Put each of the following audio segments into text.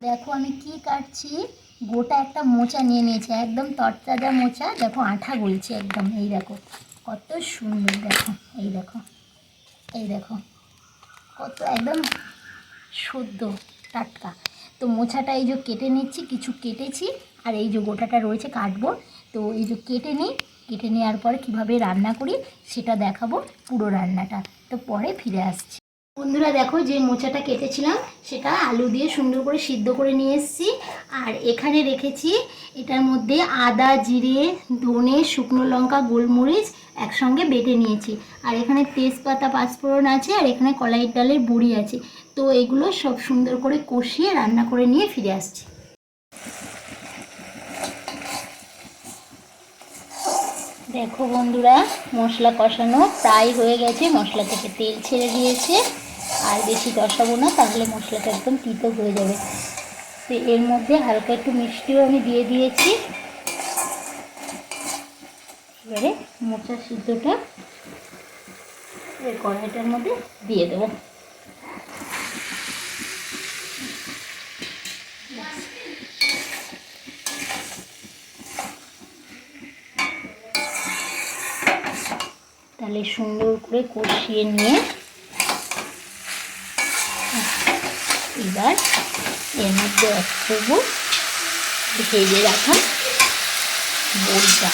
দেখো আমি কি কাটছি, গোটা একটা মোচা নিয়ে নিয়েছি, একদম তরতাজা মোচা। দেখো আঠা গলছে একদম, এই দেখো কত সুন্দর। দেখো এই দেখো, এই দেখো কত একদম শুদ্ধ টাটকা। তো মোচাটা এই যে কেটে নিচ্ছি, কিছু কেটেছি আর এই যে গোটাটা রয়েছে কাটবো। তো এই যে কেটে নিই, কেটে নেওয়ার পরে কীভাবে রান্না করি সেটা দেখাবো, পুরো রান্নাটা। তো পরে ফিরে আসছি। বন্ধুরা দেখো, যে মোচাটা কেটেছিলাম সেটা আলু দিয়ে সুন্দর করে সিদ্ধ করে নিয়ে এসেছি। আর এখানে রেখেছি, এটার মধ্যে আদা, জিরে, ধনে, শুকনো লঙ্কা, গোলমরিচ একসঙ্গে বেটে নিয়েছি। আর এখানে তেজপাতা, পাঁচফোড়ন আছে, আর এখানে কলাইয়ের ডালের বড়ি আছে। তো এগুলো সব সুন্দর করে কষিয়ে রান্না করে নিয়ে ফিরে আসছি। দেখো বন্ধুরা, মশলা কষানো প্রায় হয়ে গেছে, মশলা থেকে তেল ছেড়ে দিয়েছে। আর বেশি কষাবো না, তাহলে মশলাটা একদম তিতো হয়ে যাবে। তো এর মধ্যে হালকা একটু মিষ্টিও আমি দিয়ে দিয়েছি। এবারে মোচা সিদ্ধটা এই কড়াইটার মধ্যে দিয়ে দেবো। তাহলে সুন্দর করে কষিয়ে নিয়ে এবার এর মধ্যে অ্যাড করবো ভেজে রাখা বড়িটা।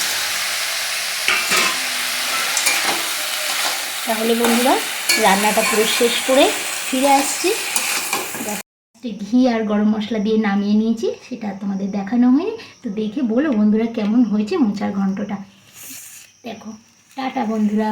তাহলে বন্ধুরা রান্নাটা পুরো শেষ করে ফিরে আসছি। ঘি আর গরম মশলা দিয়ে নামিয়ে নিয়েছি, সেটা তোমাদের দেখানো হয়নি। তো দেখে বলো বন্ধুরা কেমন হয়েছে মোচার ঘন্টটা। দেখো, টাটা বন্ধুরা।